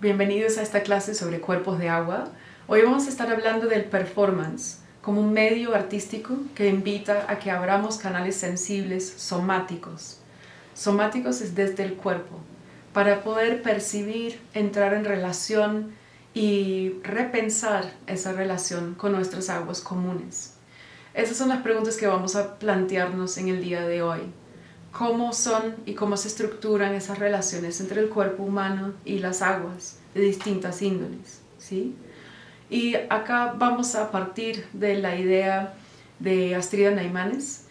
Bienvenidos a esta clase sobre cuerpos de agua. Hoy vamos a estar hablando del performance como un medio artístico que invita a que abramos canales sensibles somáticos. Somáticos es desde el cuerpo, para poder percibir, entrar en relación y repensar esa relación con nuestras aguas comunes. Esas son las preguntas que vamos a plantearnos en el día de hoy. ¿Cómo son y cómo se estructuran esas relaciones entre el cuerpo humano y las aguas de distintas índoles? ¿Sí? Y acá vamos a partir de la idea de Astrida Naimanes,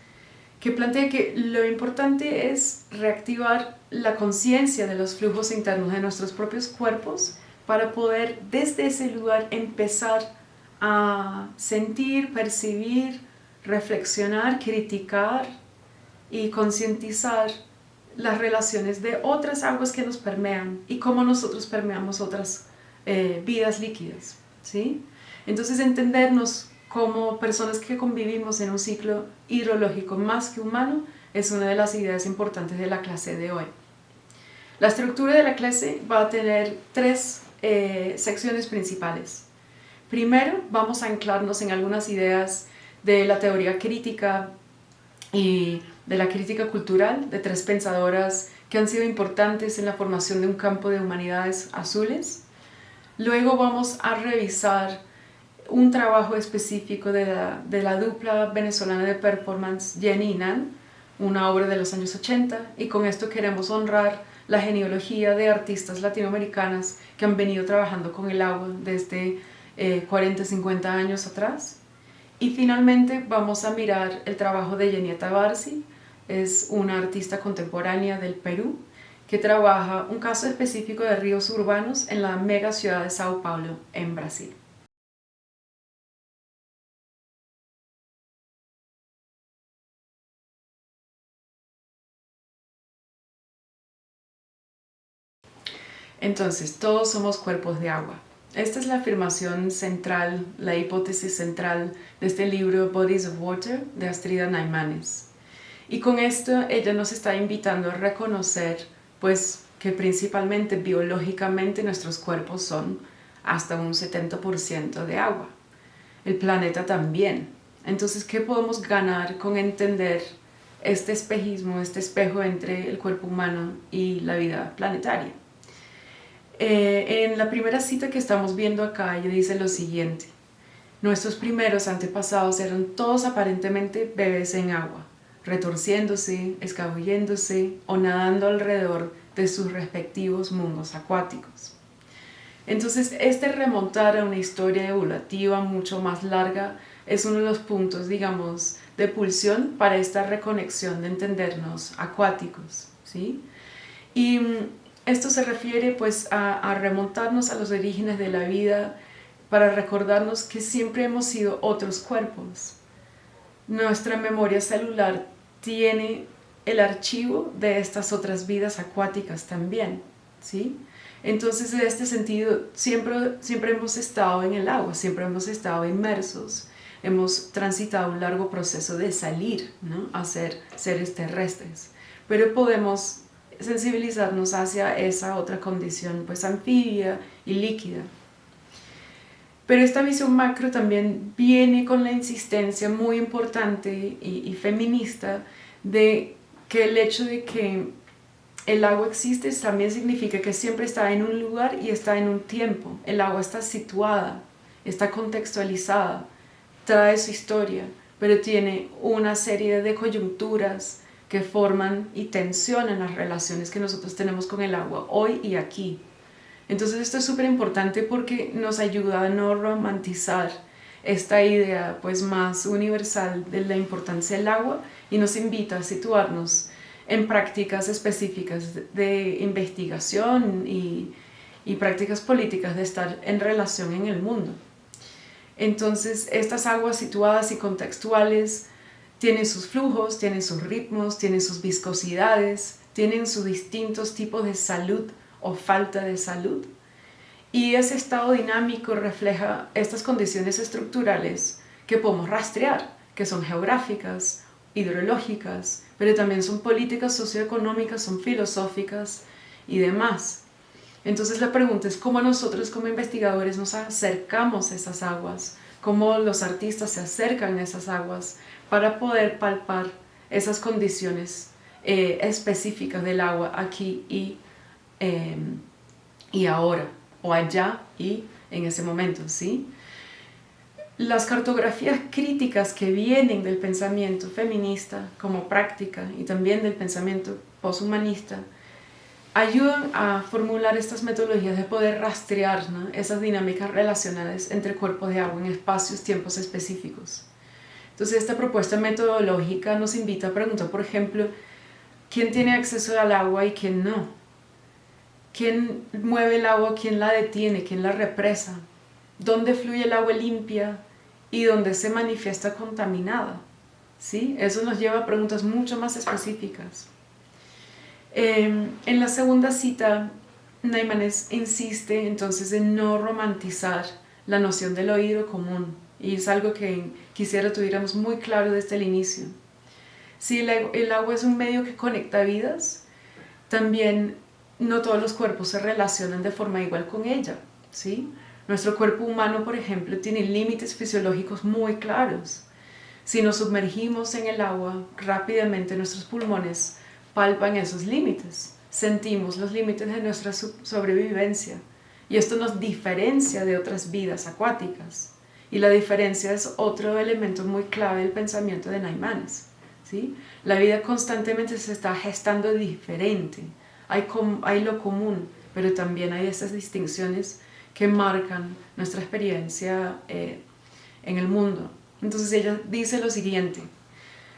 que plantea que lo importante es reactivar la conciencia de los flujos internos de nuestros propios cuerpos para poder desde ese lugar empezar a sentir, percibir, reflexionar, criticar y concientizar las relaciones de otras aguas que nos permean y cómo nosotros permeamos otras vidas líquidas, ¿sí? Entonces entendernos como personas que convivimos en un ciclo hidrológico más que humano es una de las ideas importantes de la clase de hoy. La estructura de la clase va a tener tres secciones principales. Primero vamos a anclarnos en algunas ideas de la teoría crítica y de la crítica cultural de tres pensadoras que han sido importantes en la formación de un campo de humanidades azules. Luego vamos a revisar un trabajo específico de la dupla venezolana de performance Jenny y Nan, una obra de los años 80, y con esto queremos honrar la genealogía de artistas latinoamericanas que han venido trabajando con el agua desde 40-50 años atrás. Y finalmente vamos a mirar el trabajo de Genieta Barsi, es una artista contemporánea del Perú que trabaja un caso específico de ríos urbanos en la mega ciudad de Sao Paulo, en Brasil. Entonces, todos somos cuerpos de agua. Esta es la afirmación central, la hipótesis central de este libro Bodies of Water de Astrida Naimanes. Y con esto ella nos está invitando a reconocer pues, que principalmente biológicamente nuestros cuerpos son hasta un 70% de agua. El planeta también. Entonces, ¿qué podemos ganar con entender este espejismo, este espejo entre el cuerpo humano y la vida planetaria? En la primera cita que estamos viendo acá, ella dice lo siguiente: nuestros primeros antepasados eran todos aparentemente bebés en agua, retorciéndose, escabulléndose o nadando alrededor de sus respectivos mundos acuáticos. Entonces, este remontar a una historia evolutiva mucho más larga es uno de los puntos, digamos, de pulsión para esta reconexión de entendernos acuáticos, ¿sí? Y esto se refiere pues a remontarnos a los orígenes de la vida para recordarnos que siempre hemos sido otros cuerpos. Nuestra memoria celular tiene el archivo de estas otras vidas acuáticas también, ¿sí? Entonces, en este sentido, siempre hemos estado en el agua, siempre hemos estado inmersos, hemos transitado un largo proceso de salir, ¿no?, a ser seres terrestres, pero podemos sensibilizarnos hacia esa otra condición pues anfibia y líquida. Pero esta visión macro también viene con la insistencia muy importante y feminista de que el hecho de que el agua existe también significa que siempre está en un lugar y está en un tiempo. El agua está situada, está contextualizada, trae su historia, pero tiene una serie de coyunturas que forman y tensionan las relaciones que nosotros tenemos con el agua hoy y aquí. Entonces esto es súper importante porque nos ayuda a no romantizar esta idea pues más universal de la importancia del agua y nos invita a situarnos en prácticas específicas de investigación y prácticas políticas de estar en relación en el mundo. Entonces estas aguas situadas y contextuales tienen sus flujos, tienen sus ritmos, tienen sus viscosidades, tienen sus distintos tipos de salud o falta de salud. Y ese estado dinámico refleja estas condiciones estructurales que podemos rastrear, que son geográficas, hidrológicas, pero también son políticas socioeconómicas, son filosóficas y demás. Entonces la pregunta es cómo nosotros como investigadores nos acercamos a esas aguas, cómo los artistas se acercan a esas aguas para poder palpar esas condiciones específicas del agua aquí y ahora, o allá y en ese momento, ¿sí? Las cartografías críticas que vienen del pensamiento feminista como práctica y también del pensamiento poshumanista ayudan a formular estas metodologías de poder rastrear, ¿no?, esas dinámicas relacionales entre cuerpos de agua en espacios, tiempos específicos. Entonces esta propuesta metodológica nos invita a preguntar, por ejemplo, ¿quién tiene acceso al agua y quién no? ¿Quién mueve el agua? ¿Quién la detiene? ¿Quién la represa? ¿Dónde fluye el agua limpia y dónde se manifiesta contaminada? ¿Sí? Eso nos lleva a preguntas mucho más específicas. En la segunda cita, Naimanes insiste entonces en no romantizar la noción del oído común, y es algo que quisiera tuviéramos muy claro desde el inicio. Si el agua es un medio que conecta vidas, también no todos los cuerpos se relacionan de forma igual con ella, ¿sí? Nuestro cuerpo humano, por ejemplo, tiene límites fisiológicos muy claros. Si nos sumergimos en el agua, rápidamente nuestros pulmones palpan esos límites, sentimos los límites de nuestra sobrevivencia, y esto nos diferencia de otras vidas acuáticas, y la diferencia es otro elemento muy clave del pensamiento de Naimanes, ¿sí? La vida constantemente se está gestando diferente, hay lo común, pero también hay esas distinciones que marcan nuestra experiencia en el mundo. Entonces ella dice lo siguiente: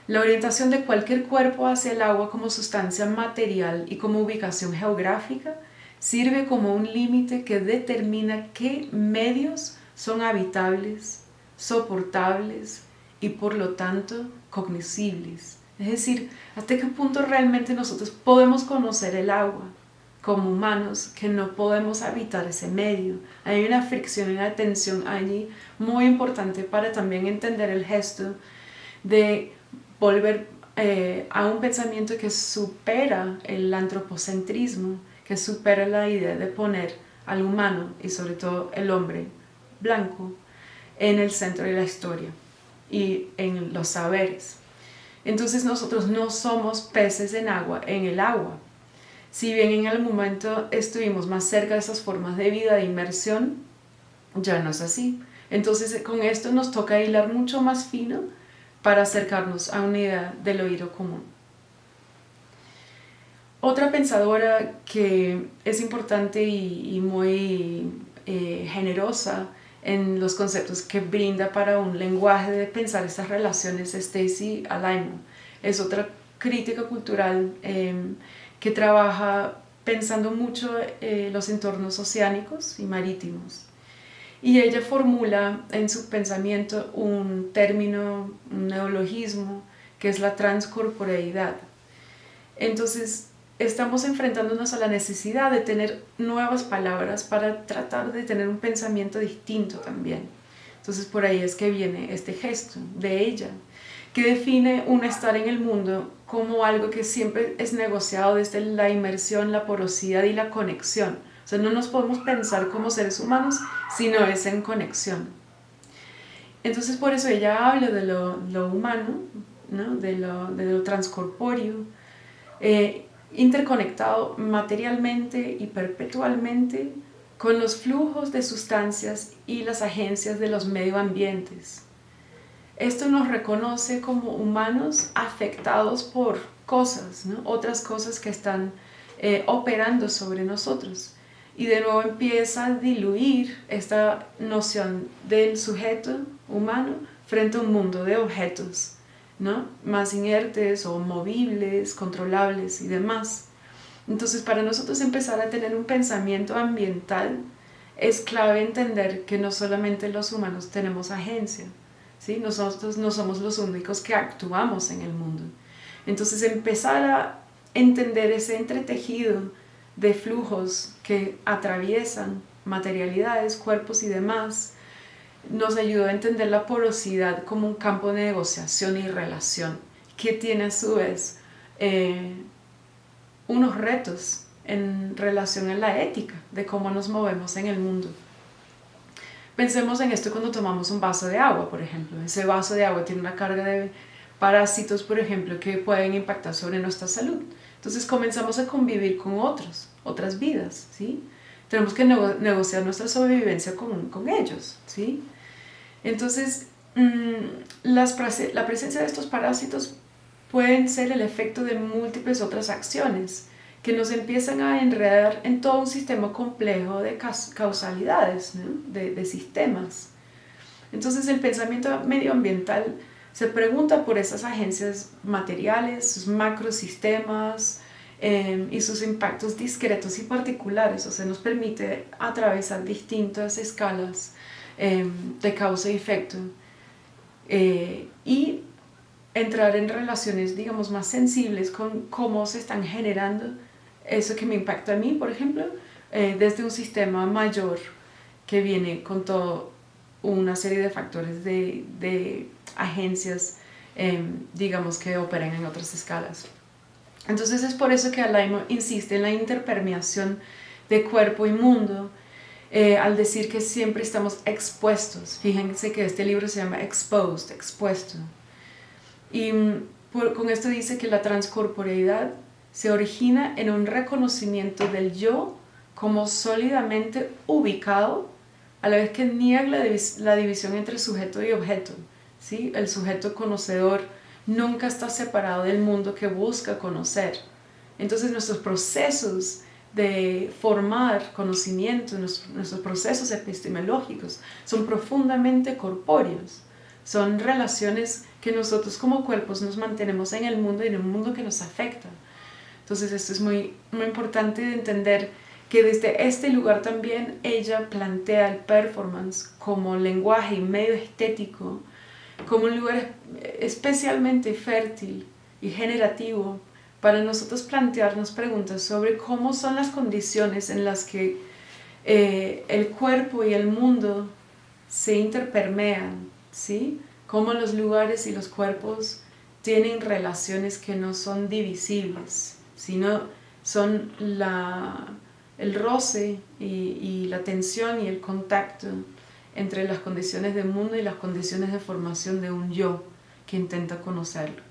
la orientación de cualquier cuerpo hacia el agua como sustancia material y como ubicación geográfica sirve como un límite que determina qué medios son habitables, soportables y por lo tanto cognoscibles. Es decir, hasta qué punto realmente nosotros podemos conocer el agua como humanos, que no podemos habitar ese medio. Hay una fricción y una tensión allí muy importante para también entender el gesto de volver a un pensamiento que supera el antropocentrismo, que supera la idea de poner al humano y sobre todo el hombre blanco en el centro de la historia y en los saberes. Entonces nosotros no somos peces en el agua. Si bien en el momento estuvimos más cerca de esas formas de vida, de inmersión, ya no es así. Entonces con esto nos toca hilar mucho más fino para acercarnos a una idea del oído común. Otra pensadora que es importante y muy generosa en los conceptos que brinda para un lenguaje de pensar estas relaciones es Stacy Alaimo. Es otra crítica cultural que trabaja pensando mucho los entornos oceánicos y marítimos. Y ella formula en su pensamiento un término, un neologismo, que es la transcorporeidad. Entonces, estamos enfrentándonos a la necesidad de tener nuevas palabras para tratar de tener un pensamiento distinto también. Entonces, por ahí es que viene este gesto de ella, que define un estar en el mundo como algo que siempre es negociado desde la inmersión, la porosidad y la conexión. O sea, no nos podemos pensar como seres humanos si no es en conexión. Entonces por eso ella habla de lo humano, ¿no?, de lo transcorpóreo, interconectado materialmente y perpetualmente con los flujos de sustancias y las agencias de los medioambientes. Esto nos reconoce como humanos afectados por cosas, ¿no?, otras cosas que están operando sobre nosotros. Y de nuevo empieza a diluir esta noción del sujeto humano frente a un mundo de objetos, ¿no?, más inertes o movibles, controlables y demás. Entonces, para nosotros empezar a tener un pensamiento ambiental es clave entender que no solamente los humanos tenemos agencia, ¿sí? Nosotros no somos los únicos que actuamos en el mundo. Entonces, empezar a entender ese entretejido de flujos que atraviesan materialidades, cuerpos y demás, nos ayudó a entender la porosidad como un campo de negociación y relación que tiene a su vez unos retos en relación a la ética de cómo nos movemos en el mundo. Pensemos en esto cuando tomamos un vaso de agua, por ejemplo. Ese vaso de agua tiene una carga de parásitos, por ejemplo, que pueden impactar sobre nuestra salud. Entonces comenzamos a convivir con otras vidas, ¿sí? Tenemos que negociar nuestra sobrevivencia con ellos, ¿sí? Entonces, la presencia de estos parásitos pueden ser el efecto de múltiples otras acciones que nos empiezan a enredar en todo un sistema complejo de causalidades, ¿no? de sistemas. Entonces el pensamiento medioambiental se pregunta por esas agencias materiales, sus macrosistemas y sus impactos discretos y particulares. O sea, nos permite atravesar distintas escalas de causa y efecto y entrar en relaciones, digamos, más sensibles con cómo se están generando eso que me impacta a mí, por ejemplo, desde un sistema mayor que viene con toda una serie de factores de agencias, digamos, que operan en otras escalas. Entonces es por eso que Alaimo insiste en la interpermeación de cuerpo y mundo, al decir que siempre estamos expuestos. Fíjense que este libro se llama Exposed, expuesto. Y con esto dice que la transcorporeidad se origina en un reconocimiento del yo como sólidamente ubicado, a la vez que niega la división entre sujeto y objeto, ¿sí? El sujeto conocedor nunca está separado del mundo que busca conocer. Entonces nuestros procesos de formar conocimiento, nuestros procesos epistemológicos son profundamente corpóreos. Son relaciones que nosotros como cuerpos nos mantenemos en el mundo y en un mundo que nos afecta. Entonces esto es muy importante de entender que desde este lugar también ella plantea el performance como lenguaje y medio estético, como un lugar especialmente fértil y generativo para nosotros plantearnos preguntas sobre cómo son las condiciones en las que el cuerpo y el mundo se interpermean, ¿sí? Cómo los lugares y los cuerpos tienen relaciones que no son divisibles, sino son el roce y la tensión y el contacto entre las condiciones del mundo y las condiciones de formación de un yo que intenta conocerlo.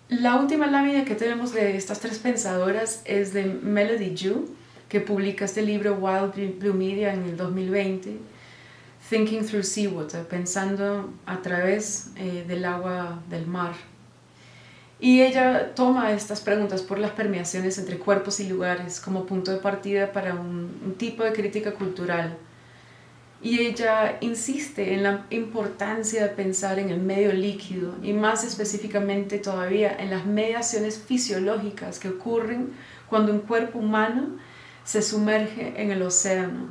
La última lámina que tenemos de estas tres pensadoras es de Melody Yu, que publica este libro Wild Blue Media en el 2020, Thinking Through Seawater, pensando a través del agua del mar. Y ella toma estas preguntas por las permeaciones entre cuerpos y lugares como punto de partida para un tipo de crítica cultural. Y ella insiste en la importancia de pensar en el medio líquido y más específicamente todavía en las mediaciones fisiológicas que ocurren cuando un cuerpo humano se sumerge en el océano.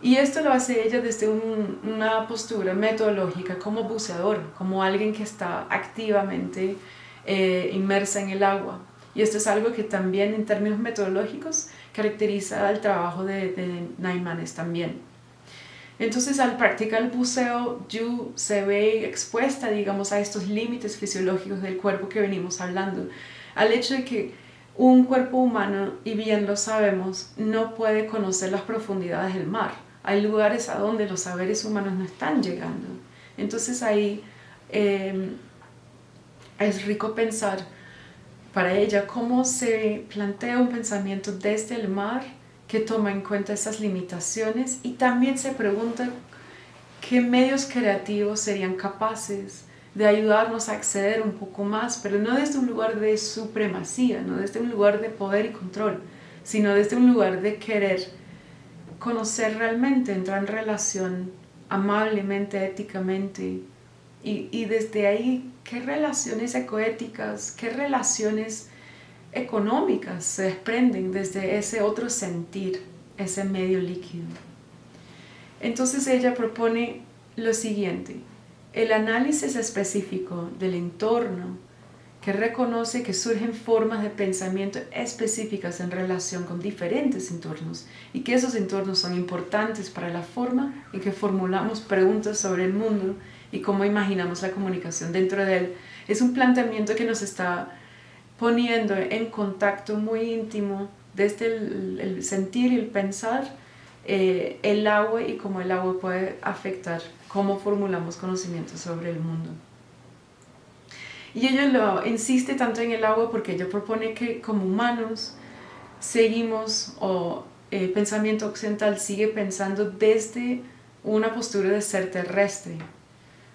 Y esto lo hace ella desde una postura metodológica como buceadora, como alguien que está activamente inmersa en el agua. Y esto es algo que también en términos metodológicos caracteriza el trabajo de Naimanes también. Entonces al practicar el buceo, Yu se ve expuesta, digamos, a estos límites fisiológicos del cuerpo que venimos hablando, al hecho de que un cuerpo humano, y bien lo sabemos, no puede conocer las profundidades del mar. Hay lugares a donde los saberes humanos no están llegando. Entonces ahí es rico pensar para ella cómo se plantea un pensamiento desde el mar que toma en cuenta esas limitaciones y también se pregunta qué medios creativos serían capaces de ayudarnos a acceder un poco más, pero no desde un lugar de supremacía, no desde un lugar de poder y control, sino desde un lugar de querer conocer realmente, entrar en relación amablemente, éticamente, y desde ahí, ¿qué relaciones ecoéticas, qué relaciones económicas se desprenden desde ese otro sentir, ese medio líquido? Entonces ella propone lo siguiente: el análisis específico del entorno que reconoce que surgen formas de pensamiento específicas en relación con diferentes entornos y que esos entornos son importantes para la forma en que formulamos preguntas sobre el mundo y cómo imaginamos la comunicación dentro de él. Es un planteamiento que nos está poniendo en contacto muy íntimo desde el sentir y el pensar el agua y cómo el agua puede afectar cómo formulamos conocimientos sobre el mundo. Y ella insiste tanto en el agua porque ella propone que como humanos seguimos, o el pensamiento occidental sigue pensando desde una postura de ser terrestre,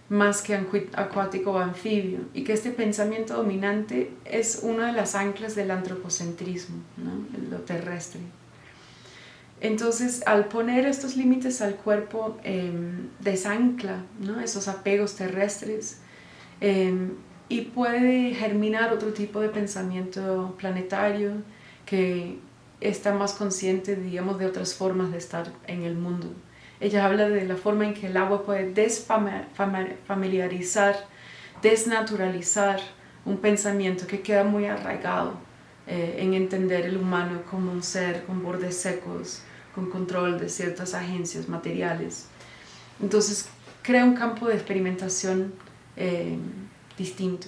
más que acuático o anfibio, y que este pensamiento dominante es una de las anclas del antropocentrismo, ¿no? Lo terrestre. Entonces, al poner estos límites al cuerpo, desancla, ¿no? Esos apegos terrestres, y puede germinar otro tipo de pensamiento planetario que está más consciente, digamos, de otras formas de estar en el mundo. Ella habla de la forma en que el agua puede desfamiliarizar, desnaturalizar un pensamiento que queda muy arraigado en entender el humano como un ser con bordes secos, con control de ciertas agencias materiales. Entonces crea un campo de experimentación distinto.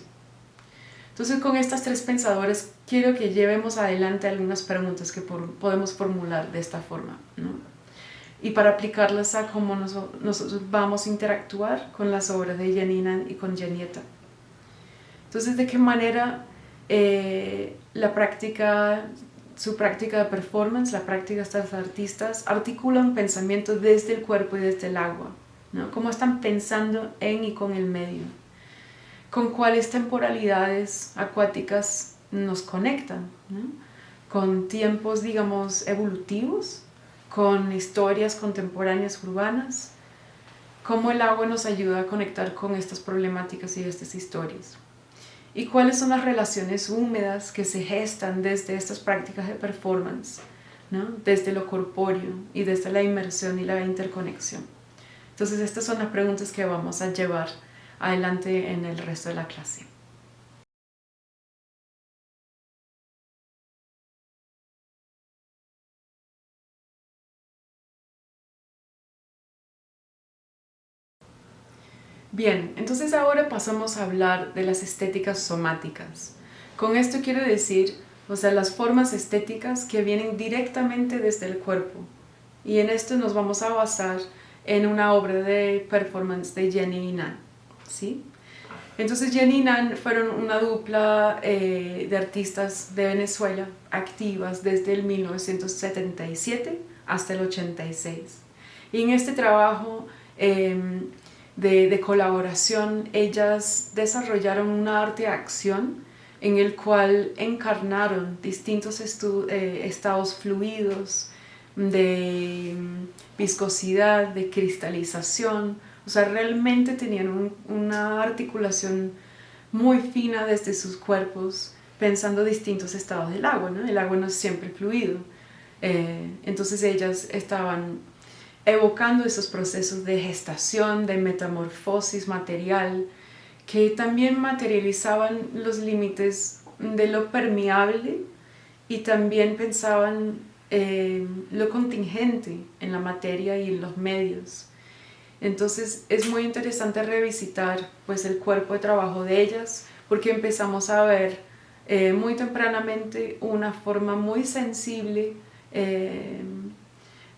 Entonces, con estas tres pensadores quiero que llevemos adelante algunas preguntas que podemos formular de esta forma, ¿no? Y para aplicarlas a cómo nosotros vamos a interactuar con las obras de Jeninan y con Jenieta. Entonces, ¿de qué manera su práctica de performance, la práctica de estas artistas, articulan pensamiento desde el cuerpo y desde el agua, ¿no? ¿Cómo están pensando en y con el medio? ¿Con cuáles temporalidades acuáticas nos conectan, ¿no? Con tiempos, digamos, evolutivos, con historias contemporáneas urbanas, cómo el agua nos ayuda a conectar con estas problemáticas y estas historias, y cuáles son las relaciones húmedas que se gestan desde estas prácticas de performance, ¿no? Desde lo corpóreo y desde la inmersión y la interconexión. Entonces estas son las preguntas que vamos a llevar adelante en el resto de la clase. Bien, entonces ahora pasamos a hablar de las estéticas somáticas. Con esto quiero decir, las formas estéticas que vienen directamente desde el cuerpo. Y en esto nos vamos a basar en una obra de performance de Jenny y Nan, ¿sí? Entonces Jenny y Nan fueron una dupla de artistas de Venezuela activas desde el 1977 hasta el 86. Y en este trabajo de colaboración, ellas desarrollaron un arte de acción en el cual encarnaron distintos estados fluidos de viscosidad, de cristalización. Realmente tenían una articulación muy fina desde sus cuerpos, pensando distintos estados del agua, ¿no? El agua no es siempre fluido. Entonces ellas estaban evocando esos procesos de gestación, de metamorfosis material, que también materializaban los límites de lo permeable y también pensaban lo contingente en la materia y en los medios. Entonces es muy interesante revisitar pues, el cuerpo de trabajo de ellas, porque empezamos a ver muy tempranamente una forma muy sensible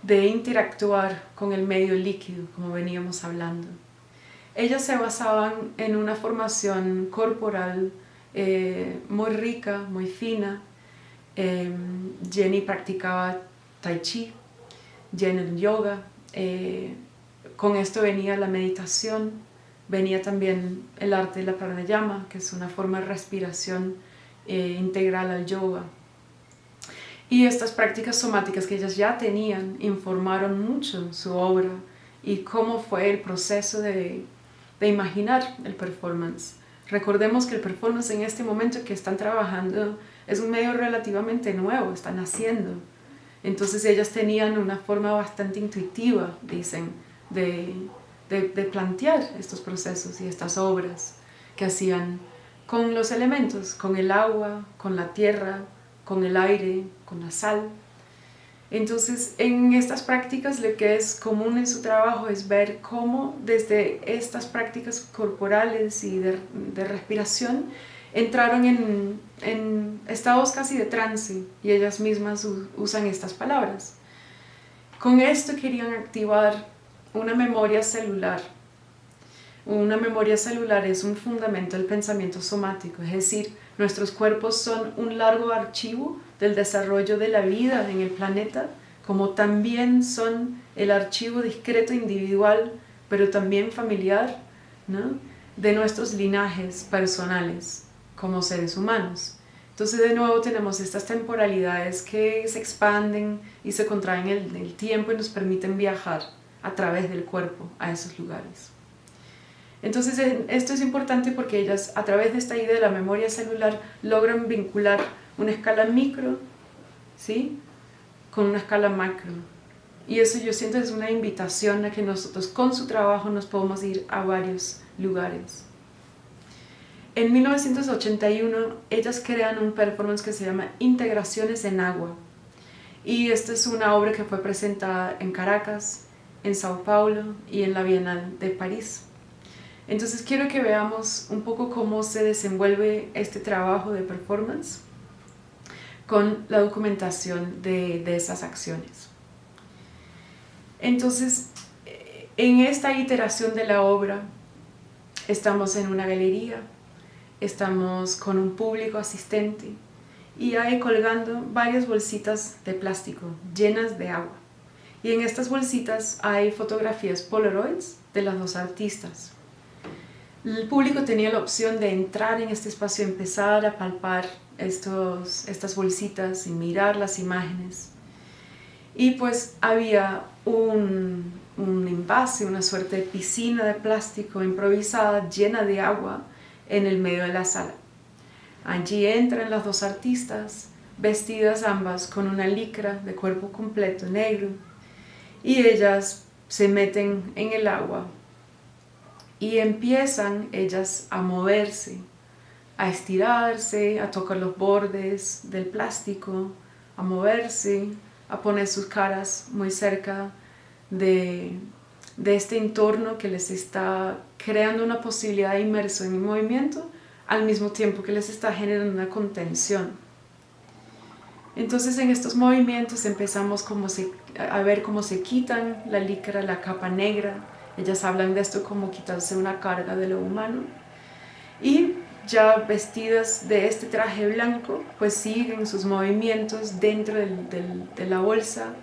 de interactuar con el medio líquido, como veníamos hablando. Ellas se basaban en una formación corporal muy rica, muy fina. Jenny practicaba tai chi, Jenny el yoga. Con esto venía la meditación, venía también el arte de la pranayama, que es una forma de respiración integral al yoga. Y estas prácticas somáticas que ellas ya tenían informaron mucho su obra y cómo fue el proceso de imaginar el performance. Recordemos que el performance en este momento que están trabajando es un medio relativamente nuevo, están haciendo. Entonces ellas tenían una forma bastante intuitiva, dicen, de plantear estos procesos y estas obras que hacían con los elementos, con el agua, con la tierra, con el aire, con la sal. Entonces, en estas prácticas lo que es común en su trabajo es ver cómo desde estas prácticas corporales y de respiración, entraron en estados casi de trance y ellas mismas usan estas palabras. Con esto querían activar una memoria celular. Una memoria celular es un fundamento del pensamiento somático, es decir, nuestros cuerpos son un largo archivo del desarrollo de la vida en el planeta, como también son el archivo discreto individual, pero también familiar, ¿no?, de nuestros linajes personales como seres humanos. Entonces de nuevo tenemos estas temporalidades que se expanden y se contraen en el tiempo y nos permiten viajar a través del cuerpo a esos lugares. Entonces esto es importante porque ellas, a través de esta idea de la memoria celular, logran vincular una escala micro, ¿sí?, con una escala macro. Y eso yo siento es una invitación a que nosotros con su trabajo nos podemos ir a varios lugares. En 1981 ellas crean un performance que se llama Integraciones en Agua. Y esta es una obra que fue presentada en Caracas, en Sao Paulo y en la Bienal de París. Entonces quiero que veamos un poco cómo se desenvuelve este trabajo de performance con la documentación de esas acciones. Entonces, en esta iteración de la obra, estamos en una galería, estamos con un público asistente y hay colgando varias bolsitas de plástico llenas de agua. Y en estas bolsitas hay fotografías Polaroids de las dos artistas. El público tenía la opción de entrar en este espacio y empezar a palpar estas bolsitas y mirar las imágenes. Y pues había un envase, una suerte de piscina de plástico improvisada llena de agua en el medio de la sala. Allí entran las dos artistas, vestidas ambas con una licra de cuerpo completo negro, y ellas se meten en el agua y empiezan ellas a moverse, a estirarse, a tocar los bordes del plástico, a moverse, a poner sus caras muy cerca de este entorno que les está creando una posibilidad de inmersión en movimiento, al mismo tiempo que les está generando una contención. Entonces en estos movimientos empezamos a ver cómo se quitan la licra, la capa negra. Ellas hablan de esto como quitarse una carga de lo humano. Y ya vestidas de este traje blanco, pues siguen sus movimientos dentro de la bolsa.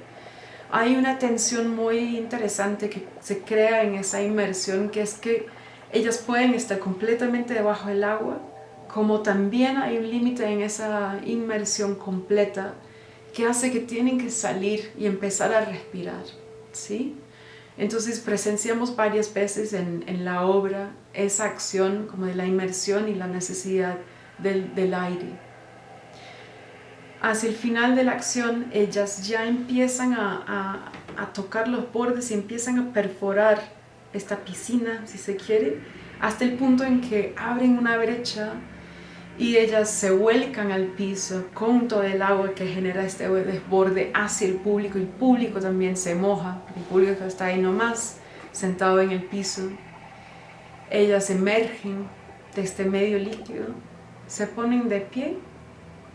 Hay una tensión muy interesante que se crea en esa inmersión, que es que ellas pueden estar completamente debajo del agua, como también hay un límite en esa inmersión completa que hace que tienen que salir y empezar a respirar, ¿sí? Entonces presenciamos varias veces en la obra esa acción como de la inmersión y la necesidad del aire. Hacia el final de la acción, ellas ya empiezan a tocar los bordes y empiezan a perforar esta piscina, si se quiere, hasta el punto en que abren una brecha y ellas se vuelcan al piso con todo el agua que genera este desborde hacia el público. El público también se moja, el público que está ahí nomás, sentado en el piso. Ellas emergen de este medio líquido, se ponen de pie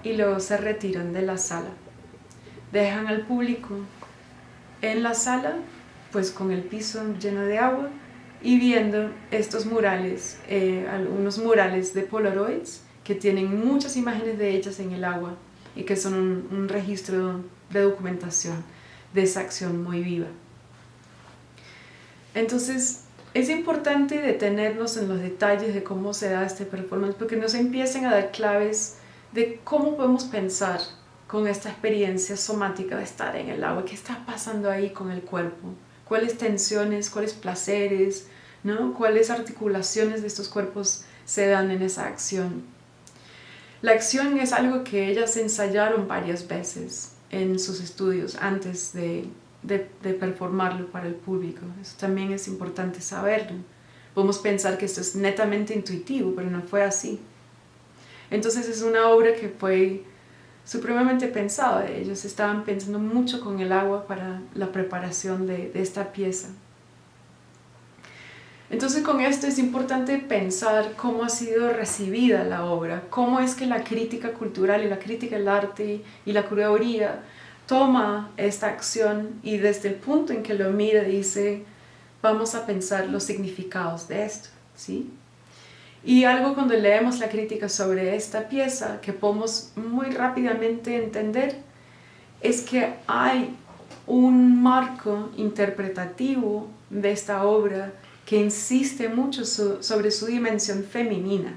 y luego se retiran de la sala. Dejan al público en la sala, pues con el piso lleno de agua y viendo estos murales, algunos murales de Polaroids que tienen muchas imágenes de ellas en el agua y que son un registro de documentación de esa acción muy viva. Entonces, es importante detenernos en los detalles de cómo se da este performance, porque nos empiezan a dar claves de cómo podemos pensar con esta experiencia somática de estar en el agua. ¿Qué está pasando ahí con el cuerpo? ¿Cuáles tensiones, cuáles placeres, ¿no?, cuáles articulaciones de estos cuerpos se dan en esa acción? La acción es algo que ellas ensayaron varias veces en sus estudios antes de performarlo para el público. Eso también es importante saberlo. Podemos pensar que esto es netamente intuitivo, pero no fue así. Entonces es una obra que fue supremamente pensada. Ellos estaban pensando mucho con el agua para la preparación de esta pieza. Entonces con esto es importante pensar cómo ha sido recibida la obra, cómo es que la crítica cultural y la crítica del arte y la curaduría toma esta acción y desde el punto en que lo mira dice, vamos a pensar los significados de esto, ¿sí? Y algo cuando leemos la crítica sobre esta pieza que podemos muy rápidamente entender es que hay un marco interpretativo de esta obra que insiste mucho sobre su dimensión femenina,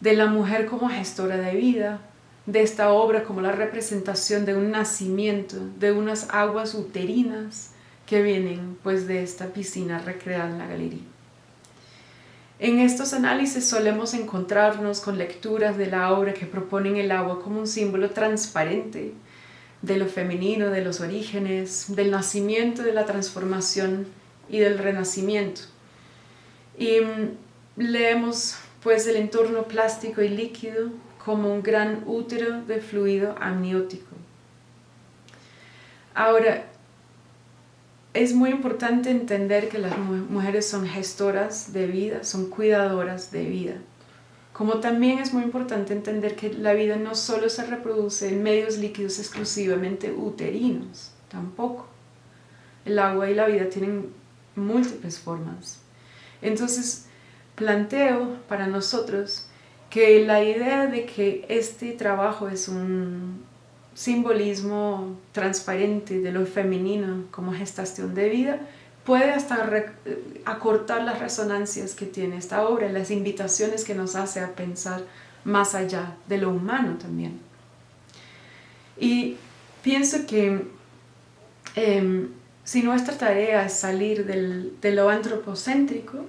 de la mujer como gestora de vida, de esta obra como la representación de un nacimiento, de unas aguas uterinas que vienen pues de esta piscina recreada en la galería. En estos análisis solemos encontrarnos con lecturas de la obra que proponen el agua como un símbolo transparente de lo femenino, de los orígenes, del nacimiento, de la transformación y del renacimiento. Y leemos pues el entorno plástico y líquido como un gran útero de fluido amniótico. Ahora, es muy importante entender que las mujeres son gestoras de vida, son cuidadoras de vida. Como también es muy importante entender que la vida no solo se reproduce en medios líquidos exclusivamente uterinos, tampoco. El agua y la vida tienen múltiples formas. Entonces, planteo para nosotros que la idea de que este trabajo es un simbolismo transparente de lo femenino como gestación de vida puede hasta acortar las resonancias que tiene esta obra, las invitaciones que nos hace a pensar más allá de lo humano también. Y pienso que si nuestra tarea es salir de lo antropocéntrico,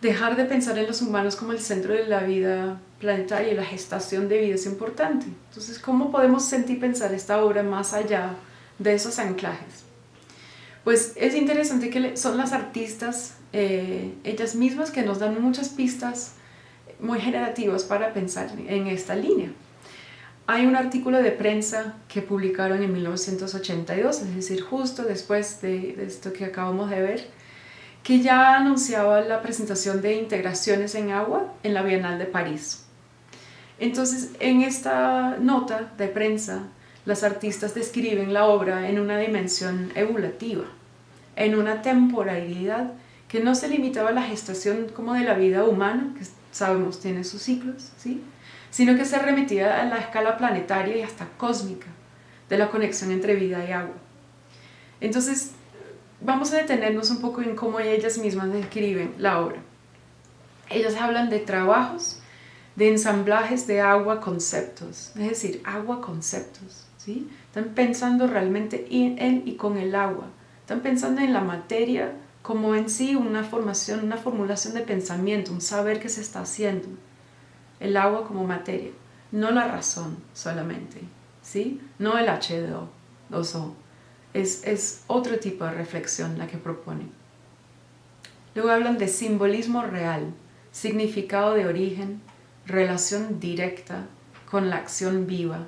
dejar de pensar en los humanos como el centro de la vida planetaria y la gestación de vida es importante. Entonces, ¿cómo podemos sentir y pensar esta obra más allá de esos anclajes? Pues es interesante que son las artistas, ellas mismas, que nos dan muchas pistas muy generativas para pensar en esta línea. Hay un artículo de prensa que publicaron en 1982, es decir, justo después de esto que acabamos de ver, que ya anunciaba la presentación de integraciones en agua en la Bienal de París. Entonces, en esta nota de prensa, las artistas describen la obra en una dimensión evolutiva, en una temporalidad que no se limitaba a la gestación como de la vida humana, que sabemos tiene sus ciclos, ¿sí? Sino que se remitía a la escala planetaria y hasta cósmica de la conexión entre vida y agua. Entonces, vamos a detenernos un poco en cómo ellas mismas describen la obra. Ellas hablan de trabajos, de ensamblajes de agua conceptos, es decir, agua conceptos, ¿sí? Están pensando realmente en y con el agua, están pensando en la materia como en sí una formación, una formulación de pensamiento, un saber que se está haciendo, el agua como materia, no la razón solamente, ¿sí? No el H2O. Es otro tipo de reflexión la que proponen. Luego hablan de simbolismo real, significado de origen, relación directa con la acción viva,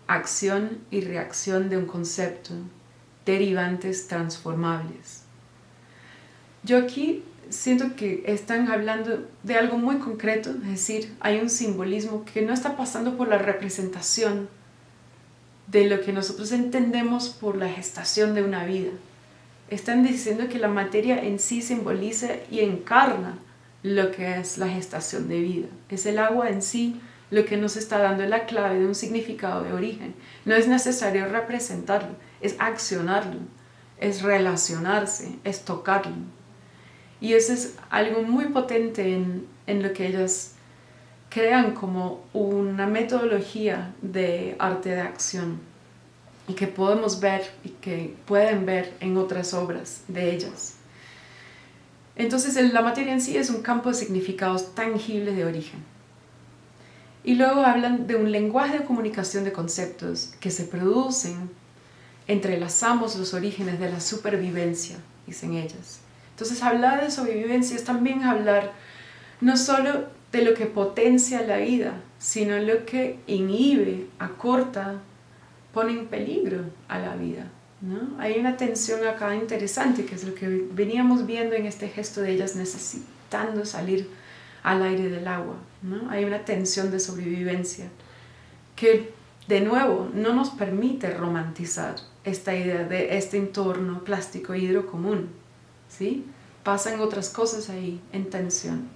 acción y reacción de un concepto, derivantes transformables. Yo aquí siento que están hablando de algo muy concreto, es decir, hay un simbolismo que no está pasando por la representación de lo que nosotros entendemos por la gestación de una vida. Están diciendo que la materia en sí simboliza y encarna lo que es la gestación de vida. Es el agua en sí lo que nos está dando la clave de un significado de origen. No es necesario representarlo, es accionarlo, es relacionarse, es tocarlo. Y eso es algo muy potente en lo que ellas crean como una metodología de arte de acción y que podemos ver y que pueden ver en otras obras de ellas. Entonces la materia en sí es un campo de significados tangibles de origen. Y luego hablan de un lenguaje de comunicación de conceptos que se producen, entrelazamos los orígenes de la supervivencia, dicen ellas. Entonces hablar de sobrevivencia es también hablar no solo de lo que potencia la vida, sino lo que inhibe, acorta, pone en peligro a la vida. ¿no? Hay una tensión acá interesante, que es lo que veníamos viendo en este gesto de ellas necesitando salir al aire del agua, ¿no? Hay una tensión de sobrevivencia que, de nuevo, no nos permite romantizar esta idea de este entorno plástico hidro común, ¿sí? Pasan otras cosas ahí en tensión.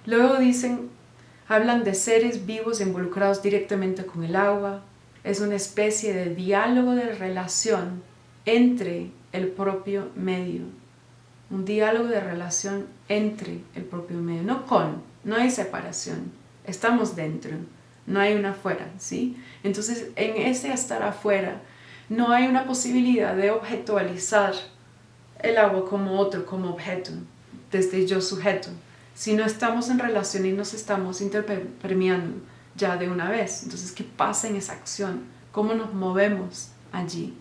Luego hablan de seres vivos involucrados directamente con el agua. Es una especie de diálogo de relación entre el propio medio. Un diálogo de relación entre el propio medio, no hay separación, estamos dentro, no hay una afuera, ¿sí? Entonces, en ese estar afuera, no hay una posibilidad de objetualizar el agua como otro, como objeto, desde yo sujeto, sino estamos en relación y nos estamos interpermeando ya de una vez. Entonces, ¿qué pasa en esa acción? ¿Cómo nos movemos allí?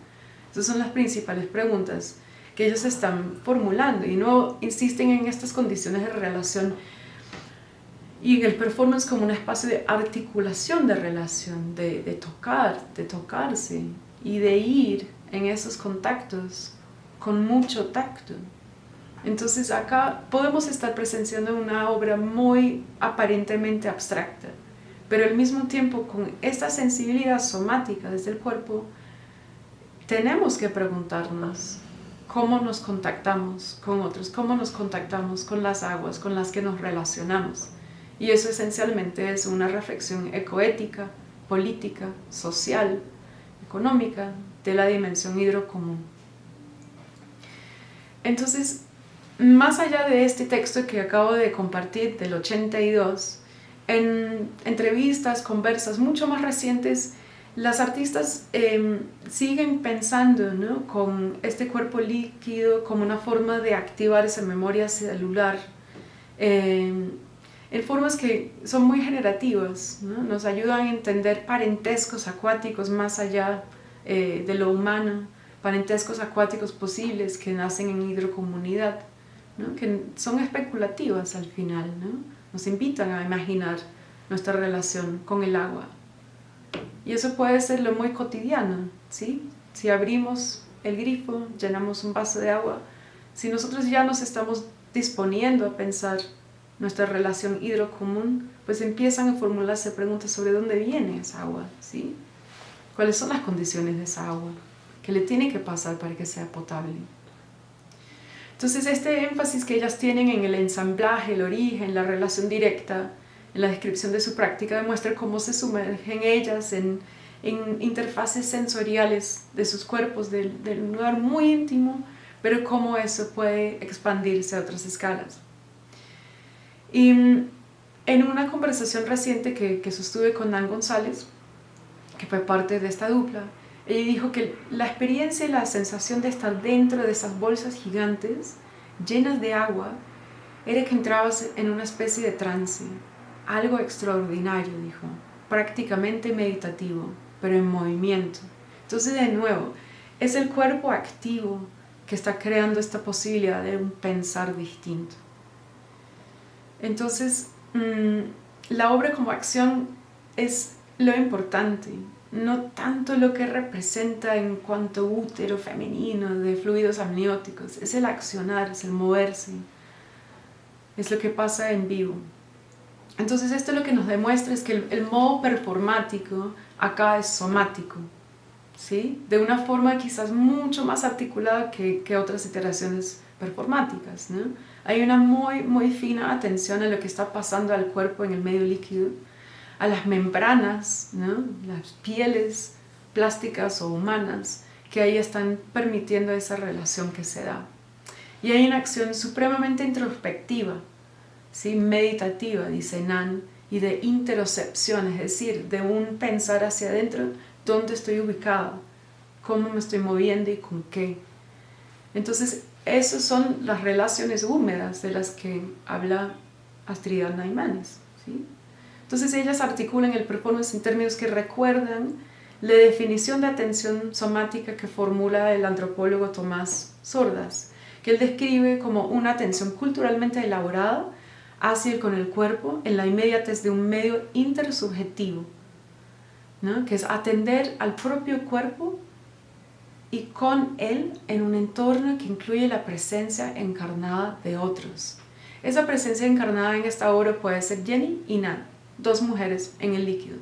Esas son las principales preguntas que ellos están formulando y no insisten en estas condiciones de relación y en el performance como un espacio de articulación de relación, de tocarse y de ir en esos contactos con mucho tacto. Entonces acá podemos estar presenciando una obra muy aparentemente abstracta, pero al mismo tiempo con esta sensibilidad somática desde el cuerpo tenemos que preguntarnos cómo nos contactamos con otros, cómo nos contactamos con las aguas con las que nos relacionamos. Y eso esencialmente es una reflexión ecoética, política, social, económica de la dimensión hidrocomún. Entonces, más allá de este texto que acabo de compartir del 82, en entrevistas, conversas mucho más recientes, las artistas siguen pensando, ¿no?, con este cuerpo líquido como una forma de activar esa memoria celular en formas que son muy generativas, ¿no? Nos ayudan a entender parentescos acuáticos más allá de lo humano, parentescos acuáticos posibles que nacen en hidrocomunidad, ¿no?, que son especulativas al final, ¿no? Nos invitan a imaginar nuestra relación con el agua. Y eso puede ser lo muy cotidiano, ¿sí? Si abrimos el grifo, llenamos un vaso de agua, si nosotros ya nos estamos disponiendo a pensar nuestra relación hidrocomún, pues empiezan a formularse preguntas sobre dónde viene esa agua, ¿sí? ¿Cuáles son las condiciones de esa agua? ¿Qué le tiene que pasar para que sea potable? Entonces este énfasis que ellas tienen en el ensamblaje, el origen, la relación directa, en la descripción de su práctica, demuestra cómo se sumergen ellas en interfaces sensoriales de sus cuerpos, de un lugar muy íntimo, pero cómo eso puede expandirse a otras escalas. Y en una conversación reciente que sostuve con Nan González, que fue parte de esta dupla, ella dijo que la experiencia y la sensación de estar dentro de esas bolsas gigantes llenas de agua era que entrabas en una especie de trance, algo extraordinario, dijo, prácticamente meditativo, pero en movimiento. Entonces, de nuevo, es el cuerpo activo que está creando esta posibilidad de un pensar distinto. Entonces, la obra como acción es lo importante, no tanto lo que representa en cuanto útero femenino de fluidos amnióticos, es el accionar, es el moverse, es lo que pasa en vivo. Entonces esto lo que nos demuestra es que el modo performático acá es somático, ¿sí? De una forma quizás mucho más articulada que otras iteraciones performáticas, ¿no? Hay una muy fina atención a lo que está pasando al cuerpo en el medio líquido, a las membranas, ¿no?, las pieles plásticas o humanas que ahí están permitiendo esa relación que se da. Y hay una acción supremamente introspectiva, ¿sí?, meditativa, dice Nan, y de interocepción, es decir, de un pensar hacia adentro, dónde estoy ubicada, cómo me estoy moviendo y con qué. Entonces, esas son las relaciones húmedas de las que habla Astrida Naimanes, ¿sí? Entonces ellas articulan el performance en términos que recuerdan la definición de atención somática que formula el antropólogo Tomás Sordas, que él describe como una atención culturalmente elaborada hacia y con el cuerpo en la inmediatez de un medio intersubjetivo, ¿no?, que es atender al propio cuerpo y con él en un entorno que incluye la presencia encarnada de otros. Esa presencia encarnada en esta obra puede ser Jenny y Nan, dos mujeres en el líquido,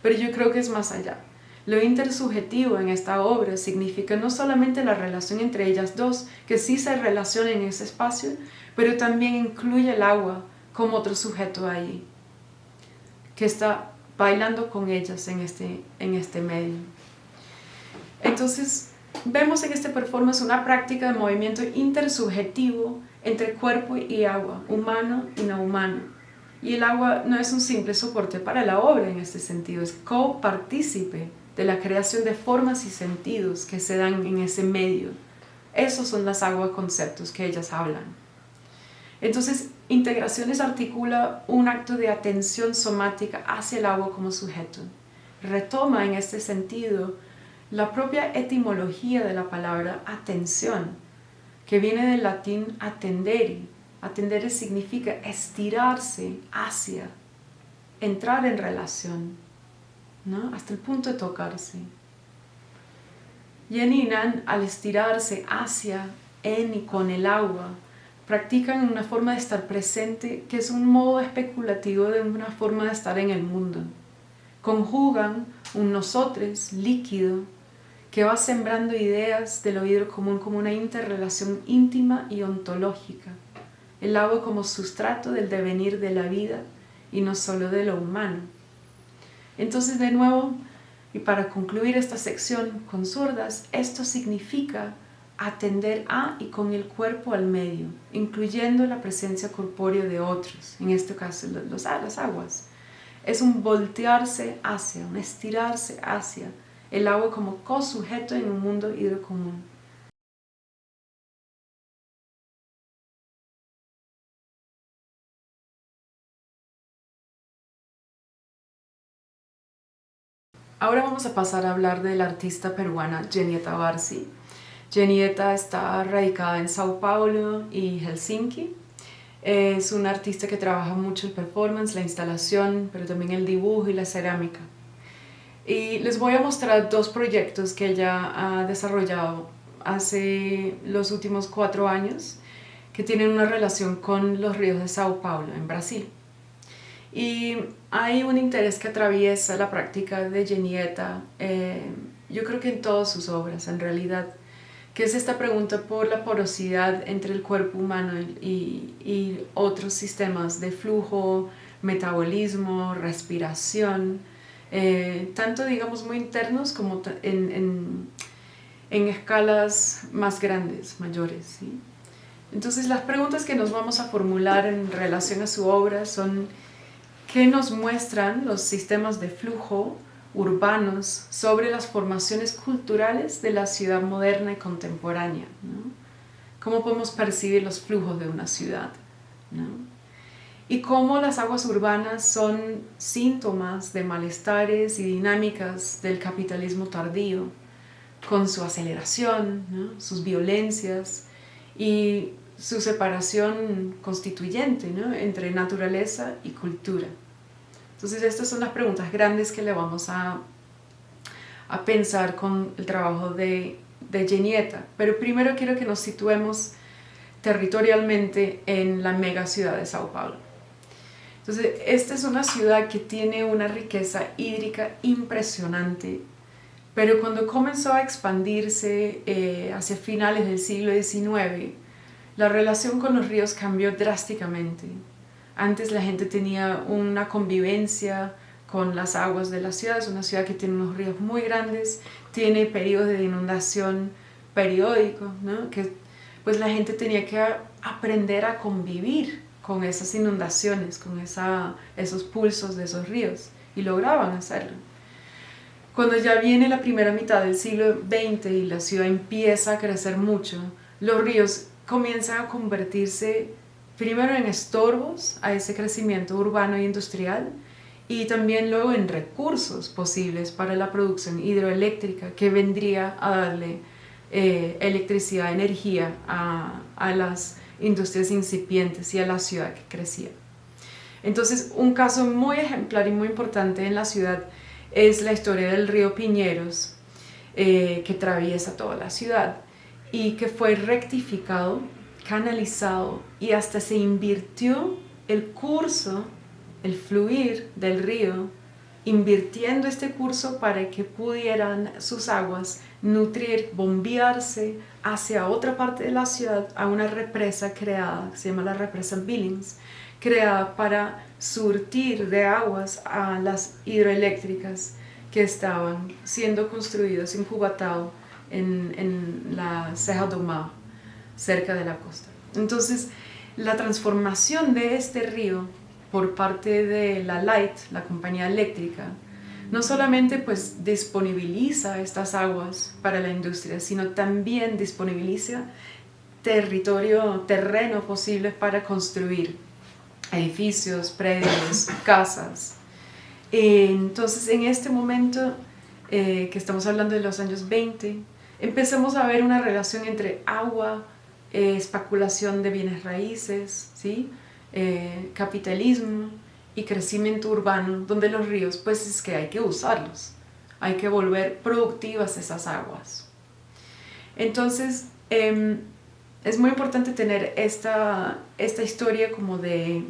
pero yo creo que es más allá. Lo intersubjetivo en esta obra significa no solamente la relación entre ellas dos, que sí se relacionan en ese espacio, pero también incluye el agua como otro sujeto allí, que está bailando con ellas en este medio. Entonces, vemos en este performance una práctica de movimiento intersubjetivo entre cuerpo y agua, humano y no humano. Y el agua no es un simple soporte para la obra en este sentido, es copartícipe de la creación de formas y sentidos que se dan en ese medio. Esos son las agua conceptos que ellas hablan. Entonces, integraciones articula un acto de atención somática hacia el agua como sujeto. Retoma en este sentido la propia etimología de la palabra atención, que viene del latín attendere. Attendere significa estirarse hacia, entrar en relación, ¿no? Hasta el punto de tocarse. Jenny y Nan, al estirarse hacia, en y con el agua, practican una forma de estar presente que es un modo especulativo de una forma de estar en el mundo. Conjugan un nosotros líquido que va sembrando ideas del oído común como una interrelación íntima y ontológica. El agua como sustrato del devenir de la vida y no solo de lo humano. Entonces, de nuevo, y para concluir esta sección con sordas, esto significa atender a y con el cuerpo al medio, incluyendo la presencia corpórea de otros, en este caso las aguas. Es un voltearse hacia, un estirarse hacia el agua como cosujeto en un mundo hidrocomún. Ahora vamos a pasar a hablar de la artista peruana Genietta Barsi. Genietta está radicada en Sao Paulo y Helsinki. Es una artista que trabaja mucho el performance, la instalación, pero también el dibujo y la cerámica. Y les voy a mostrar dos proyectos que ella ha desarrollado hace los últimos 4 años que tienen una relación con los ríos de Sao Paulo, en Brasil. Y hay un interés que atraviesa la práctica de Genietta, yo creo que en todas sus obras en realidad, que es esta pregunta por la porosidad entre el cuerpo humano y otros sistemas de flujo, metabolismo, respiración, tanto digamos muy internos como en escalas más grandes, mayores, ¿sí? Entonces las preguntas que nos vamos a formular en relación a su obra son: ¿qué nos muestran los sistemas de flujo urbanos sobre las formaciones culturales de la ciudad moderna y contemporánea, ¿no? ¿Cómo podemos percibir los flujos de una ciudad, ¿no? Y cómo las aguas urbanas son síntomas de malestares y dinámicas del capitalismo tardío, con su aceleración, ¿no? Sus violencias y su separación constituyente, ¿no? Entre naturaleza y cultura. Entonces estas son las preguntas grandes que le vamos a pensar con el trabajo de Genietta. Pero primero quiero que nos situemos territorialmente en la mega ciudad de Sao Paulo. Entonces esta es una ciudad que tiene una riqueza hídrica impresionante, pero cuando comenzó a expandirse hacia finales del siglo XIX, la relación con los ríos cambió drásticamente. Antes la gente tenía una convivencia con las aguas de la ciudad. Es una ciudad que tiene unos ríos muy grandes, tiene periodos de inundación periódicos, ¿no? Que pues la gente tenía que aprender a convivir con esas inundaciones, con esos pulsos de esos ríos, y lograban hacerlo. Cuando ya viene la primera mitad del siglo XX y la ciudad empieza a crecer mucho, los ríos comienzan a convertirse primero en estorbos a ese crecimiento urbano e industrial, y también luego en recursos posibles para la producción hidroeléctrica que vendría a darle electricidad, energía a las industrias incipientes y a la ciudad que crecía. Entonces, un caso muy ejemplar y muy importante en la ciudad es la historia del río Piñeros. que atraviesa toda la ciudad y que fue rectificado, canalizado y hasta se invirtió el curso, el fluir del río, invirtiendo este curso para que pudieran sus aguas nutrir, bombearse hacia otra parte de la ciudad, a una represa creada, que se llama la represa Billings, creada para surtir de aguas a las hidroeléctricas que estaban siendo construidas en Cubatao, en la Serra do Mar, cerca de la costa. Entonces, la transformación de este río por parte de la Light, la compañía eléctrica, no solamente pues disponibiliza estas aguas para la industria, sino también disponibiliza terreno posible para construir edificios, predios, casas. Entonces, en este momento que estamos hablando de los años 20, empezamos a ver una relación entre agua, especulación de bienes raíces, ¿sí? Capitalismo y crecimiento urbano, donde los ríos, pues es que hay que usarlos, hay que volver productivas esas aguas. Entonces, es muy importante tener esta historia como de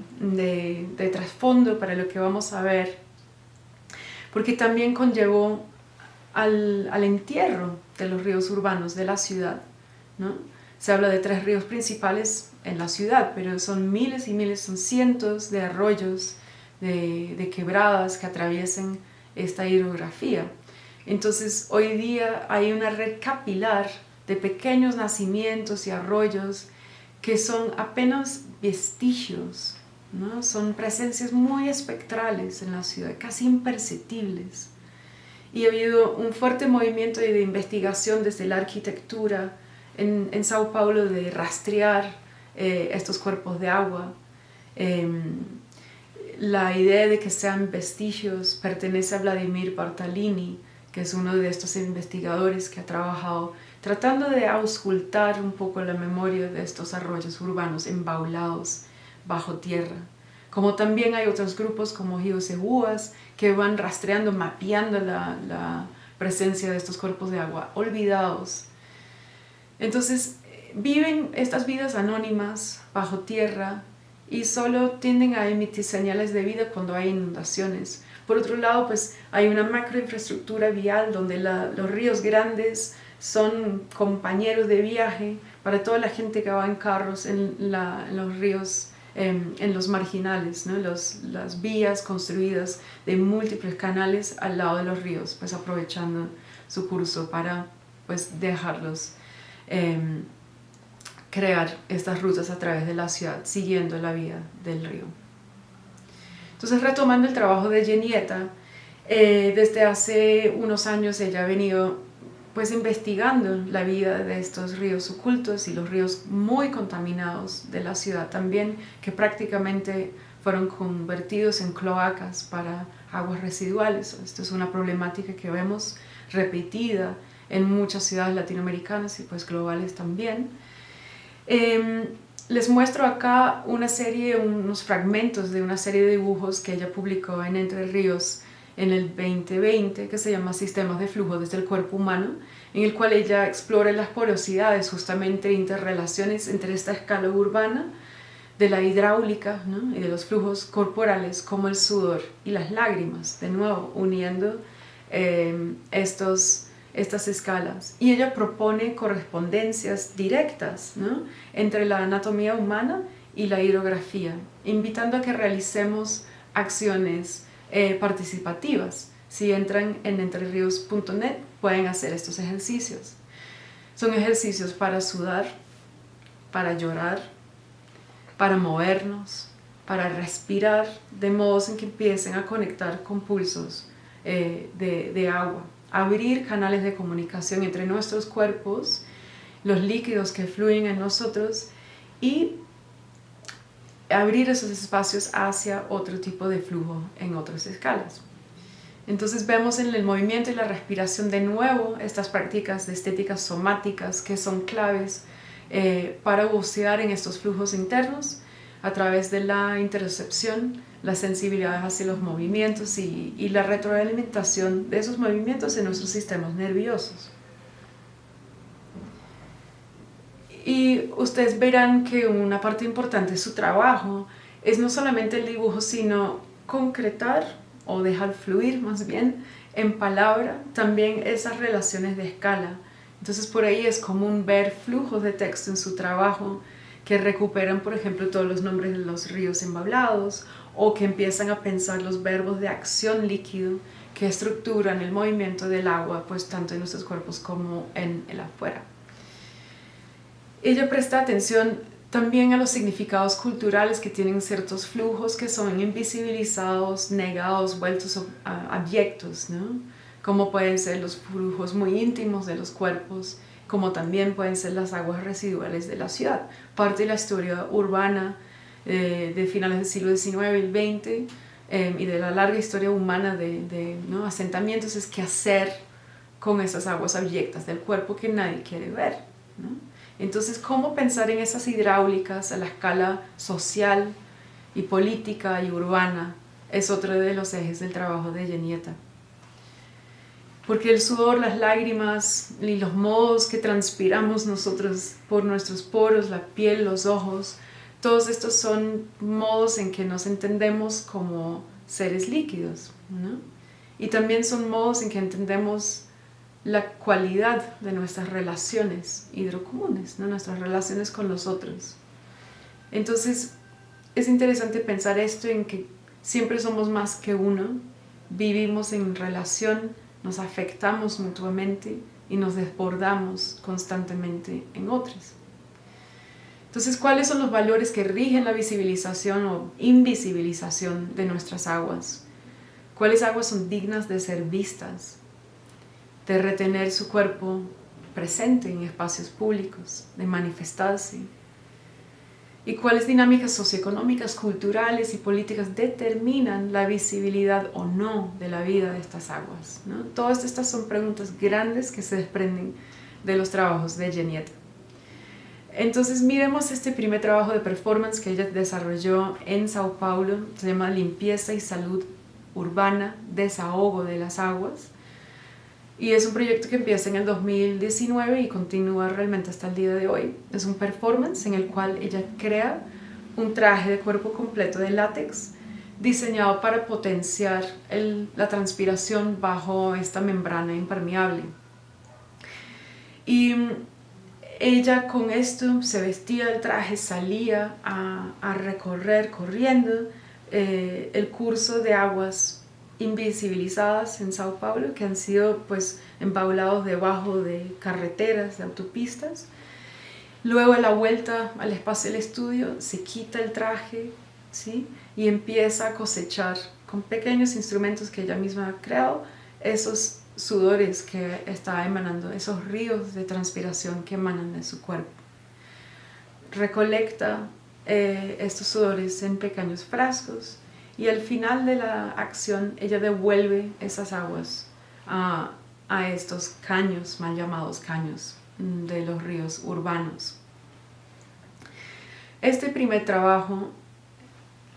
trasfondo para lo que vamos a ver, porque también conllevó al entierro de los ríos urbanos de la ciudad, ¿no? Se habla de 3 ríos principales en la ciudad, pero son miles y miles, son cientos de arroyos, de quebradas que atraviesen esta hidrografía. Entonces, hoy día hay una red capilar de pequeños nacimientos y arroyos que son apenas vestigios, ¿no? Son presencias muy espectrales en la ciudad, casi imperceptibles. Y ha habido un fuerte movimiento de investigación desde la arquitectura en Sao Paulo de rastrear estos cuerpos de agua. La idea de que sean vestigios pertenece a Vladimir Bartolini, que es uno de estos investigadores que ha trabajado tratando de auscultar un poco la memoria de estos arroyos urbanos embaulados bajo tierra. Como también hay otros grupos como Geoseguas que van rastreando, mapeando la presencia de estos cuerpos de agua olvidados. Entonces viven estas vidas anónimas bajo tierra y solo tienden a emitir señales de vida cuando hay inundaciones. Por otro lado, pues hay una macroinfraestructura vial donde los ríos grandes son compañeros de viaje para toda la gente que va en carros en los ríos, en los marginales, ¿no? Las vías construidas de múltiples canales al lado de los ríos, pues aprovechando su curso para pues dejarlos crear estas rutas a través de la ciudad, siguiendo la vía del río. Entonces, retomando el trabajo de Genieta, desde hace unos años ella ha venido pues investigando la vida de estos ríos ocultos y los ríos muy contaminados de la ciudad también, que prácticamente fueron convertidos en cloacas para aguas residuales. Esto es una problemática que vemos repetida en muchas ciudades latinoamericanas y pues globales también. Les muestro acá unos fragmentos de una serie de dibujos que ella publicó en Entre Ríos en el 2020, que se llama Sistemas de Flujo desde el Cuerpo Humano, en el cual ella explora las porosidades, justamente interrelaciones entre esta escala urbana de la hidráulica, ¿no? Y de los flujos corporales como el sudor y las lágrimas, de nuevo uniendo estas escalas. Y ella propone correspondencias directas, ¿no? Entre la anatomía humana y la hidrografía, invitando a que realicemos acciones participativas. Si entran en entrerios.net pueden hacer estos ejercicios. Son ejercicios para sudar, para llorar, para movernos, para respirar, de modos en que empiecen a conectar con pulsos de agua, abrir canales de comunicación entre nuestros cuerpos, los líquidos que fluyen en nosotros y abrir esos espacios hacia otro tipo de flujo en otras escalas. Entonces vemos en el movimiento y la respiración de nuevo estas prácticas de estéticas somáticas que son claves para bucear en estos flujos internos, a través de la interocepción, la sensibilidad hacia los movimientos y la retroalimentación de esos movimientos en nuestros sistemas nerviosos. Y ustedes verán que una parte importante de su trabajo es no solamente el dibujo, sino concretar o dejar fluir más bien en palabra también esas relaciones de escala. Entonces por ahí es común ver flujos de texto en su trabajo que recuperan, por ejemplo, todos los nombres de los ríos embablados, o que empiezan a pensar los verbos de acción líquido que estructuran el movimiento del agua, pues tanto en nuestros cuerpos como en el afuera. Ella presta atención también a los significados culturales que tienen ciertos flujos que son invisibilizados, negados, vueltos abyectos, ¿no? Como pueden ser los flujos muy íntimos de los cuerpos, como también pueden ser las aguas residuales de la ciudad. Parte de la historia urbana de finales del siglo XIX y XX y de la larga historia humana ¿no? asentamientos es qué hacer con esas aguas abyectas del cuerpo que nadie quiere ver, ¿no? Entonces, ¿cómo pensar en esas hidráulicas a la escala social y política y urbana? Es otro de los ejes del trabajo de Jenietta. Porque el sudor, las lágrimas y los modos que transpiramos nosotros por nuestros poros, la piel, los ojos, todos estos son modos en que nos entendemos como seres líquidos, ¿no? Y también son modos en que entendemos la cualidad de nuestras relaciones hidrocomunes, ¿no? Nuestras relaciones con los otros. Entonces, es interesante pensar esto en que siempre somos más que uno, vivimos en relación, nos afectamos mutuamente y nos desbordamos constantemente en otros. Entonces, ¿cuáles son los valores que rigen la visibilización o invisibilización de nuestras aguas? ¿Cuáles aguas son dignas de ser vistas? De retener su cuerpo presente en espacios públicos, de manifestarse. Y cuáles dinámicas socioeconómicas, culturales y políticas determinan la visibilidad o no de la vida de estas aguas, ¿no? Todas estas son preguntas grandes que se desprenden de los trabajos de Jenietta. Entonces miremos este primer trabajo de performance que ella desarrolló en Sao Paulo, se llama Limpieza y Salud Urbana, Desahogo de las Aguas. Y es un proyecto que empieza en el 2019 y continúa realmente hasta el día de hoy. Es un performance en el cual ella crea un traje de cuerpo completo de látex diseñado para potenciar la transpiración bajo esta membrana impermeable. Y ella con esto se vestía el traje, salía a recorrer corriendo el curso de aguas invisibilizadas en Sao Paulo, que han sido pues embablados debajo de carreteras, de autopistas. Luego a la vuelta al espacio del estudio se quita el traje, ¿sí? Y empieza a cosechar con pequeños instrumentos que ella misma ha creado esos sudores que está emanando, esos ríos de transpiración que emanan de su cuerpo. Recolecta estos sudores en pequeños frascos y al final de la acción ella devuelve esas aguas a estos caños, mal llamados caños de los ríos urbanos. Este primer trabajo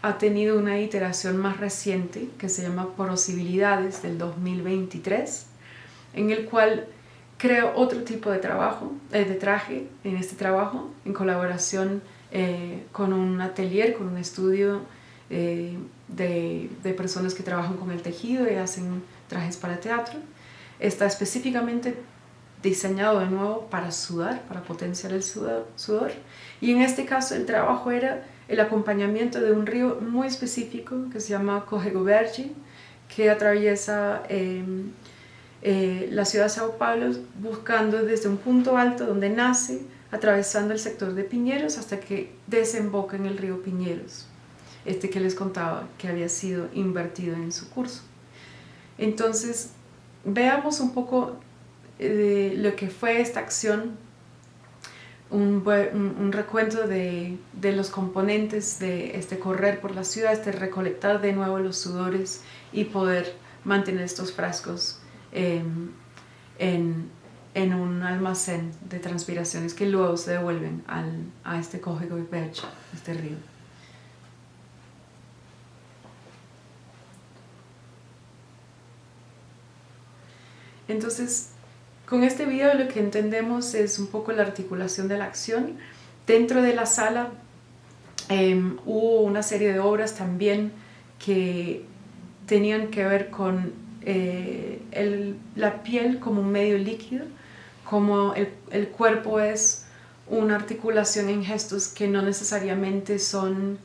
ha tenido una iteración más reciente que se llama Posibilidades del 2023, en el cual creo otro tipo de trabajo, de traje en este trabajo, en colaboración con un atelier, con un estudio de personas que trabajan con el tejido y hacen trajes para teatro. Está específicamente diseñado de nuevo para sudar, para potenciar el sudor. Y en este caso el trabajo era el acompañamiento de un río muy específico que se llama Córrego Verde, que atraviesa la ciudad de Sao Paulo buscando desde un punto alto donde nace, atravesando el sector de Pinheiros hasta que desemboca en el río Pinheiros, que les contaba que había sido invertido en su curso. Entonces, veamos un poco lo que fue esta acción, un recuento de los componentes de este correr por la ciudad, recolectar de nuevo los sudores y poder mantener estos frascos en un almacén de transpiraciones que luego se devuelven a este Córrego Verde, este río. Entonces, con este video lo que entendemos es un poco la articulación de la acción. Dentro de la sala hubo una serie de obras también que tenían que ver con la piel como un medio líquido, como el cuerpo es una articulación en gestos que no necesariamente son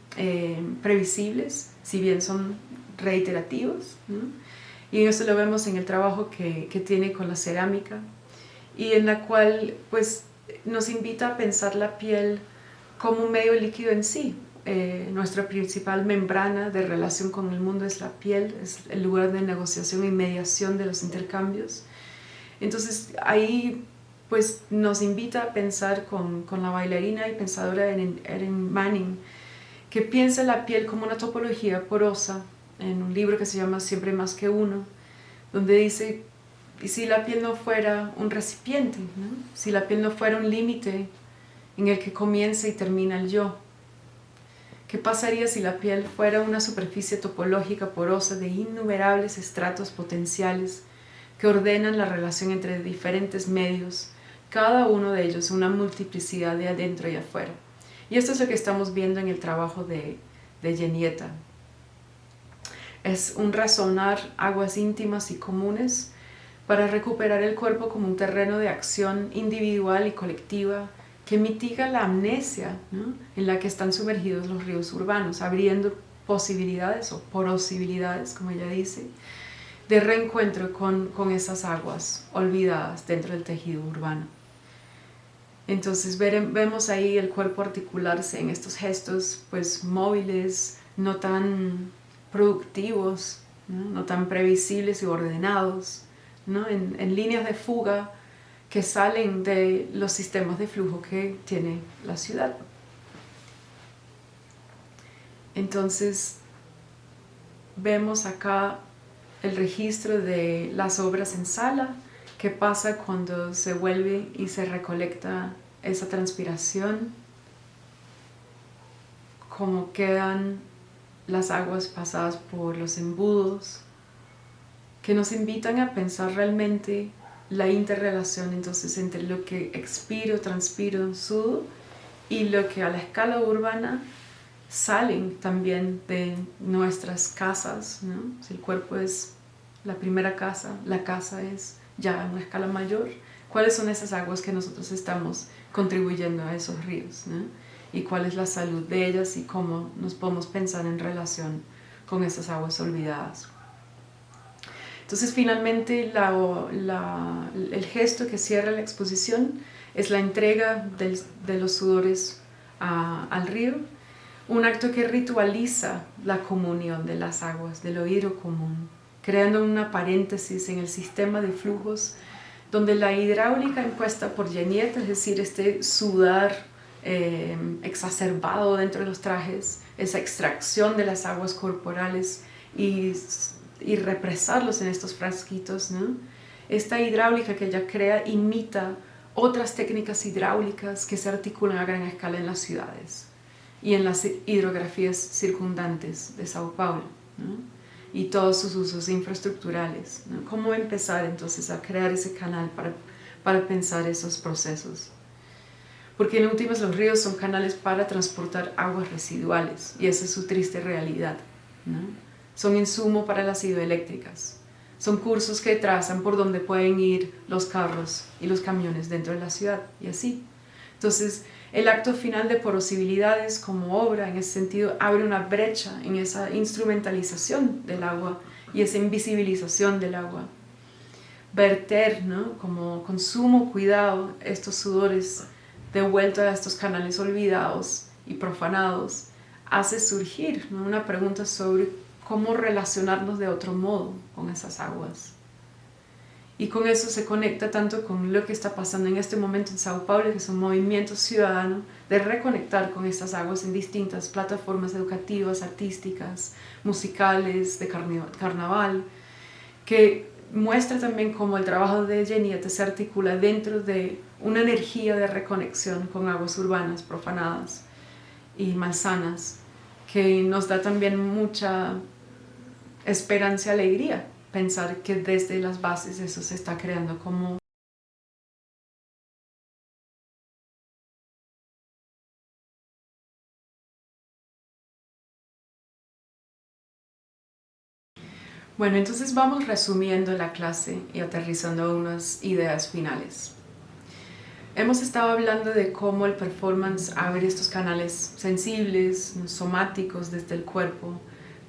previsibles, si bien son reiterativos, ¿no? Y eso lo vemos en el trabajo que tiene con la cerámica, y en la cual pues nos invita a pensar la piel como un medio líquido en sí. Nuestra principal membrana de relación con el mundo es la piel, es el lugar de negociación y mediación de los intercambios. Entonces ahí pues nos invita a pensar con la bailarina y pensadora Erin Manning, que piensa la piel como una topología porosa, en un libro que se llama Siempre más que uno, donde dice, ¿y si la piel no fuera un recipiente, ¿no? Si la piel no fuera un límite en el que comienza y termina el yo? ¿Qué pasaría si la piel fuera una superficie topológica porosa de innumerables estratos potenciales que ordenan la relación entre diferentes medios, cada uno de ellos una multiplicidad de adentro y afuera? Y esto es lo que estamos viendo en el trabajo de Jenietta. Es un razonar aguas íntimas y comunes para recuperar el cuerpo como un terreno de acción individual y colectiva que mitiga la amnesia, ¿no?, en la que están sumergidos los ríos urbanos, abriendo posibilidades o posibilidades, como ella dice, de reencuentro con esas aguas olvidadas dentro del tejido urbano. Entonces vemos ahí el cuerpo articularse en estos gestos pues móviles, no tan productivos, no tan previsibles y ordenados, ¿no? En líneas de fuga que salen de los sistemas de flujo que tiene la ciudad. Entonces vemos acá el registro de las obras en sala, qué pasa cuando se vuelve y se recolecta esa transpiración, cómo quedan las aguas pasadas por los embudos, que nos invitan a pensar realmente la interrelación entonces entre lo que expiro, transpiro, sudo, y lo que a la escala urbana salen también de nuestras casas, ¿no? Si el cuerpo es la primera casa, la casa es ya a una escala mayor, ¿cuáles son esas aguas que nosotros estamos contribuyendo a esos ríos, ¿no? Y cuál es la salud de ellas y cómo nos podemos pensar en relación con esas aguas olvidadas? Entonces finalmente el gesto que cierra la exposición es la entrega de los sudores al río, un acto que ritualiza la comunión de las aguas, del oído común, creando una paréntesis en el sistema de flujos donde la hidráulica impuesta por Jenietta, es decir, este sudar exacerbado dentro de los trajes, esa extracción de las aguas corporales y represarlos en estos frasquitos, ¿no? Esta hidráulica que ella crea imita otras técnicas hidráulicas que se articulan a gran escala en las ciudades y en las hidrografías circundantes de Sao Paulo, ¿no? Y todos sus usos infraestructurales, ¿no? ¿Cómo empezar entonces a crear ese canal para pensar esos procesos? Porque en últimas los ríos son canales para transportar aguas residuales y esa es su triste realidad, ¿no? Son insumo para las hidroeléctricas, son cursos que trazan por donde pueden ir los carros y los camiones dentro de la ciudad y así. Entonces el acto final de Porosibilidades como obra en ese sentido abre una brecha en esa instrumentalización del agua y esa invisibilización del agua. Verter, ¿no?, como con sumo cuidado estos sudores de vuelta a estos canales olvidados y profanados hace surgir, ¿no?, una pregunta sobre cómo relacionarnos de otro modo con esas aguas. Y con eso se conecta tanto con lo que está pasando en este momento en Sao Paulo, que es un movimiento ciudadano de reconectar con estas aguas en distintas plataformas educativas, artísticas, musicales, de carnaval, que muestra también cómo el trabajo de Jenietta se articula dentro de una energía de reconexión con aguas urbanas profanadas y malsanas, que nos da también mucha esperanza y alegría pensar que desde las bases eso se está creando como Bueno, entonces vamos resumiendo la clase y aterrizando unas ideas finales. Hemos estado hablando de cómo el performance abre estos canales sensibles, somáticos desde el cuerpo,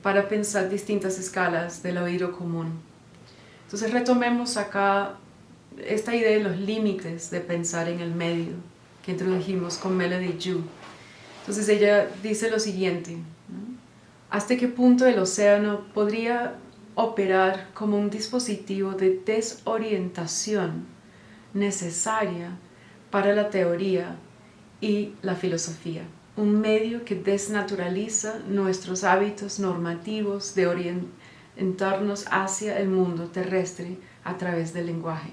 para pensar distintas escalas del oído común. Entonces retomemos acá esta idea de los límites de pensar en el medio que introdujimos con Melody Yu. Entonces ella dice lo siguiente, ¿no? ¿Hasta qué punto el océano podría operar como un dispositivo de desorientación necesaria para la teoría y la filosofía? Un medio que desnaturaliza nuestros hábitos normativos de orientarnos hacia el mundo terrestre a través del lenguaje.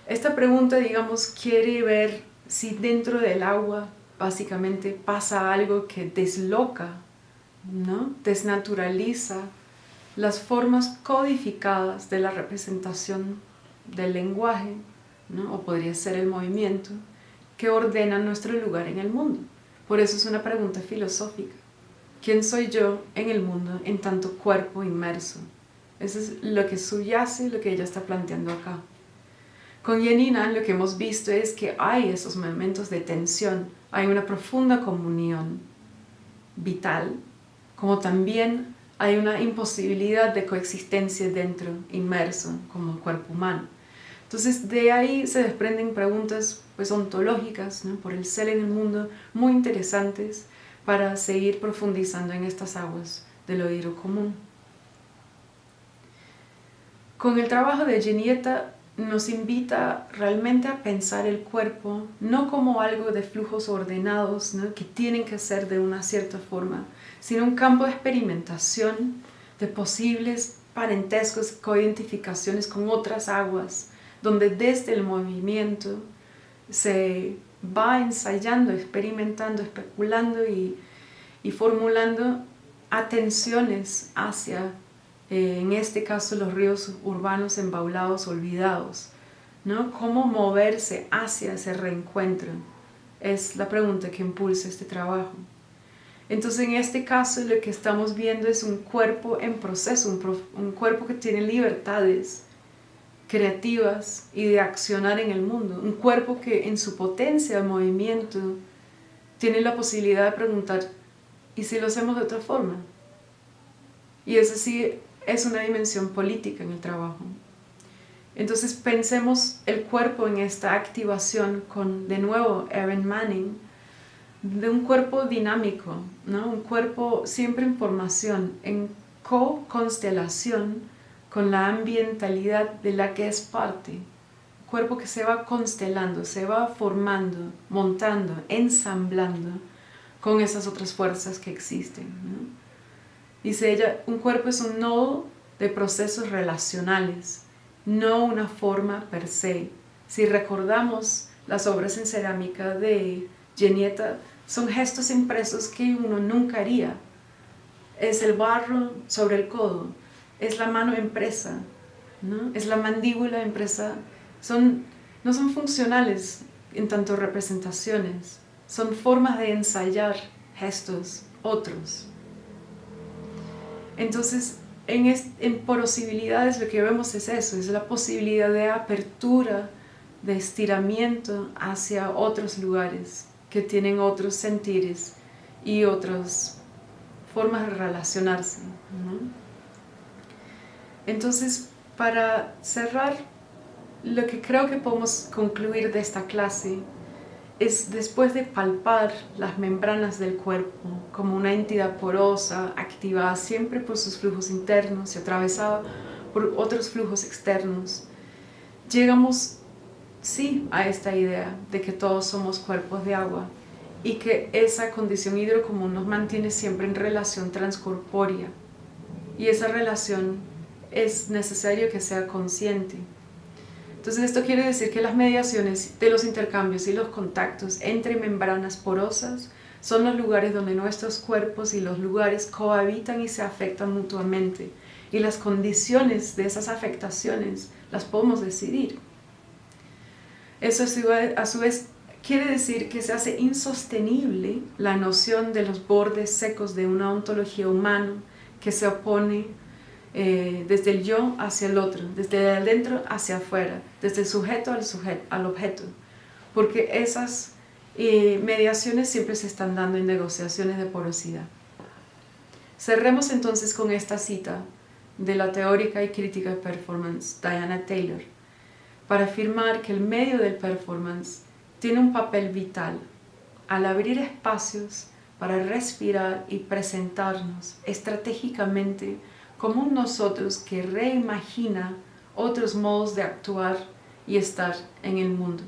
Esta pregunta, digamos, quiere ver si dentro del agua básicamente pasa algo que desloca, ¿no? Desnaturaliza las formas codificadas de la representación del lenguaje, ¿no? O podría ser el movimiento, que ordena nuestro lugar en el mundo. Por eso es una pregunta filosófica. ¿Quién soy yo en el mundo en tanto cuerpo inmerso? Eso es lo que subyace, lo que ella está planteando acá. Con Yanina lo que hemos visto es que hay esos momentos de tensión, hay una profunda comunión vital, como también hay una imposibilidad de coexistencia dentro, inmerso, como el cuerpo humano. Entonces de ahí se desprenden preguntas pues ontológicas, ¿no? Por el ser en el mundo, muy interesantes para seguir profundizando en estas aguas del oído común. Con el trabajo de Genieta nos invita realmente a pensar el cuerpo no como algo de flujos ordenados, ¿no? Que tienen que ser de una cierta forma, sino un campo de experimentación de posibles parentescos, coidentificaciones con otras aguas, donde desde el movimiento se va ensayando, experimentando, especulando y formulando atenciones hacia, en este caso, los ríos urbanos embaulados, olvidados, ¿no? ¿Cómo moverse hacia ese reencuentro? Es la pregunta que impulsa este trabajo. Entonces, en este caso, lo que estamos viendo es un cuerpo en proceso, un cuerpo que tiene libertades creativas y de accionar en el mundo, un cuerpo que en su potencia de movimiento tiene la posibilidad de preguntar, ¿y si lo hacemos de otra forma? Y eso sí es una dimensión política en el trabajo. Entonces pensemos el cuerpo en esta activación con, de nuevo, Erin Manning, de un cuerpo dinámico, ¿no? Un cuerpo siempre en formación, en co-constelación con la ambientalidad de la que es parte. Un cuerpo que se va constelando, se va formando, montando, ensamblando con esas otras fuerzas que existen, ¿no? Dice ella, un cuerpo es un nodo de procesos relacionales, no una forma per se. Si recordamos las obras en cerámica de Genieta, son gestos impresos que uno nunca haría. Es el barro sobre el codo, es la mano impresa, ¿no? Es la mandíbula impresa. No son funcionales en tanto representaciones, son formas de ensayar gestos otros. Entonces, en posibilidades lo que vemos es eso, es la posibilidad de apertura, de estiramiento hacia otros lugares que tienen otros sentires y otras formas de relacionarse, ¿no? Entonces, para cerrar, lo que creo que podemos concluir de esta clase es, después de palpar las membranas del cuerpo como una entidad porosa, activada siempre por sus flujos internos y atravesada por otros flujos externos, llegamos, sí, a esta idea de que todos somos cuerpos de agua y que esa condición hidrocomún nos mantiene siempre en relación transcorpórea, y esa relación es necesario que sea consciente. Entonces esto quiere decir que las mediaciones de los intercambios y los contactos entre membranas porosas son los lugares donde nuestros cuerpos y los lugares cohabitan y se afectan mutuamente, y las condiciones de esas afectaciones las podemos decidir. Eso a su vez quiere decir que se hace insostenible la noción de los bordes secos de una ontología humana que se opone desde el yo hacia el otro, desde adentro hacia afuera, desde el sujeto al objeto, porque esas mediaciones siempre se están dando en negociaciones de porosidad. Cerremos entonces con esta cita de la teórica y crítica de performance Diana Taylor, para afirmar que el medio del performance tiene un papel vital al abrir espacios para respirar y presentarnos estratégicamente como un nosotros que reimagina otros modos de actuar y estar en el mundo.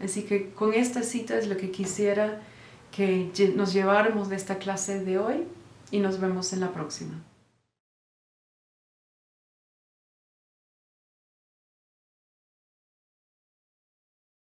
Así que con esta cita es lo que quisiera que nos lleváramos de esta clase de hoy y nos vemos en la próxima.